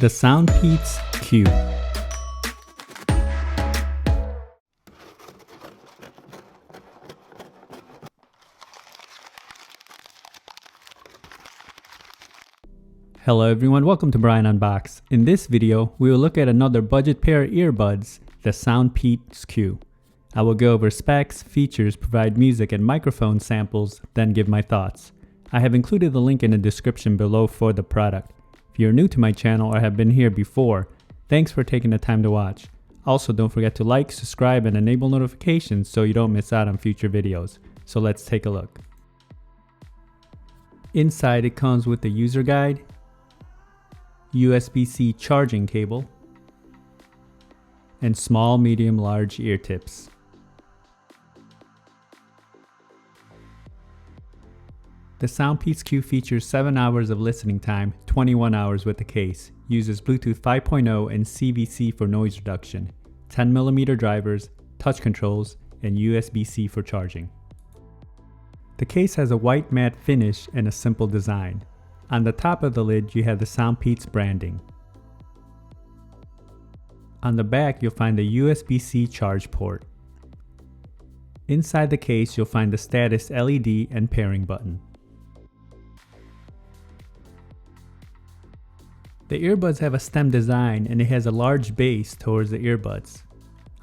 The SoundPEATS Q. Hello everyone, welcome to Brian Unboxed. In this video, we will look at another budget pair of earbuds, the SoundPEATS Q. I will go over specs, features, provide music and microphone samples, then give my thoughts. I have included the link in the description below for the product. If you're new to my channel or have been here before, thanks for taking the time to watch. Also, don't forget to like, subscribe, and enable notifications so you don't miss out on future videos. So let's take a look. Inside it comes with the user guide, USB-C charging cable, and small, medium, large ear tips. The SoundPEATS Q features 7 hours of listening time, 21 hours with the case, uses Bluetooth 5.0 and CVC for noise reduction, 10mm drivers, touch controls, and USB-C for charging. The case has a white matte finish and a simple design. On the top of the lid you have the SoundPEATS branding. On the back you'll find the USB-C charge port. Inside the case you'll find the status LED and pairing button. The earbuds have a stem design and it has a large base towards the earbuds.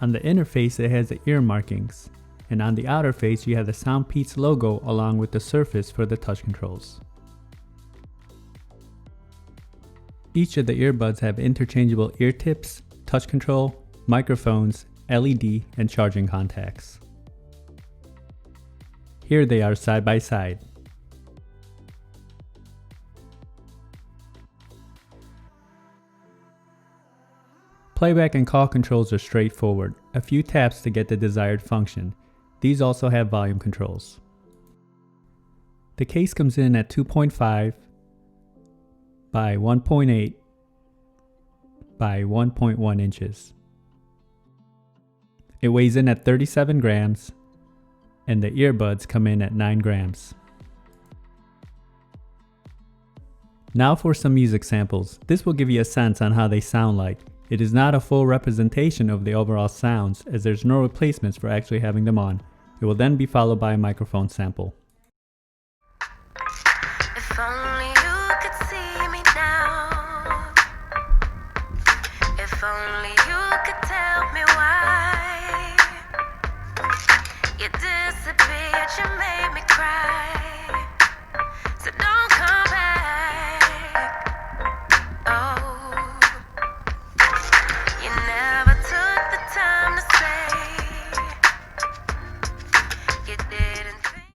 On the inner face it has the ear markings, and on the outer face you have the SoundPEATS logo along with the surface for the touch controls. Each of the earbuds have interchangeable ear tips, touch control, microphones, LED, and charging contacts. Here they are side by side. Playback and call controls are straightforward, a few taps to get the desired function. These also have volume controls. The case comes in at 2.5 by 1.8 by 1.1 inches. It weighs in at 37 grams and the earbuds come in at 9 grams. Now for some music samples. This will give you a sense on how they sound like. It is not a full representation of the overall sounds as there's no replacements for actually having them on. It will then be followed by a microphone sample. If only you could see me now. If only you could tell me why you disappeared, you made me cry. So don't come back. Oh, you never took the time to say you didn't think.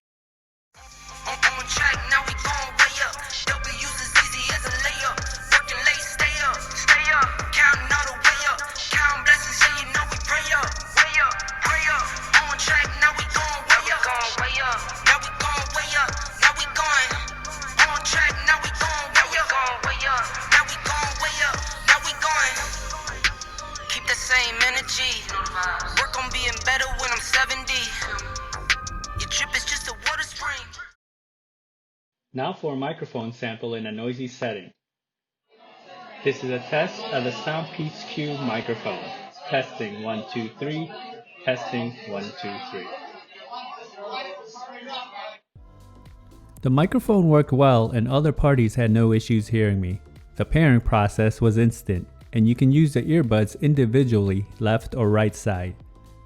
On track, now we going way up. W's as easy as a layup. Working late, stay up, stay up. Counting all the way up. Counting blessings, yeah, you know we pray up, way up, pray up. On track, now we going way up. Way up. Now we going way up. Now we going on track. Now we going way up. Way up. Now we going way up. Now we going. Keep the same energy. Work on being better when I'm 70. Your trip is just a water spring. Now for a microphone sample in a noisy setting. This is a test of the SoundPEATS Q microphone. Testing 1, 2, 3. Testing 1, 2, 3. The microphone worked well and other parties had no issues hearing me. The pairing process was instant and you can use the earbuds individually, left or right side.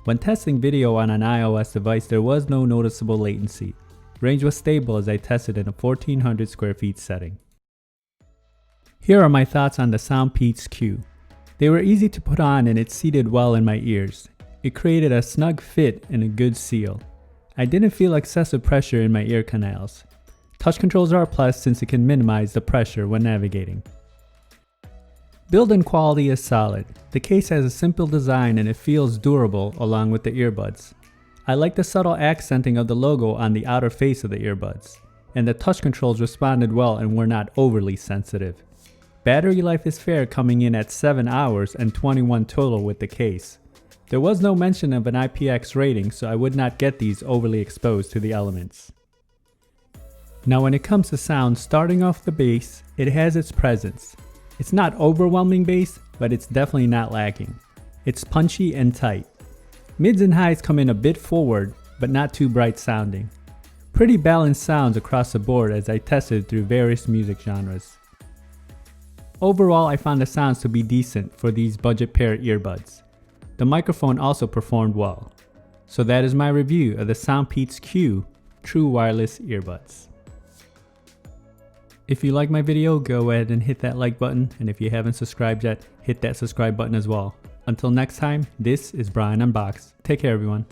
When testing video on an iOS device there was no noticeable latency. Range was stable as I tested in a 1400 square feet setting. Here are my thoughts on the SoundPEATS Q. They were easy to put on and it seated well in my ears. It created a snug fit and a good seal. I didn't feel excessive pressure in my ear canals. Touch controls are a plus since it can minimize the pressure when navigating. Build-in quality is solid. The case has a simple design and it feels durable along with the earbuds. I like the subtle accenting of the logo on the outer face of the earbuds, and the touch controls responded well and were not overly sensitive. Battery life is fair, coming in at 7 hours and 21 total with the case. There was no mention of an IPX rating, so I would not get these overly exposed to the elements. Now when it comes to sound, starting off the bass, it has its presence. It's not overwhelming bass, but it's definitely not lacking. It's punchy and tight. Mids and highs come in a bit forward, but not too bright sounding. Pretty balanced sounds across the board as I tested through various music genres. Overall, I found the sounds to be decent for these budget pair earbuds. The microphone also performed well. So that is my review of the SoundPEATS Q True Wireless Earbuds. If you like my video, go ahead and hit that like button, and if you haven't subscribed yet, hit that subscribe button as well. Until next time, this is Brian Unboxed. Take care everyone.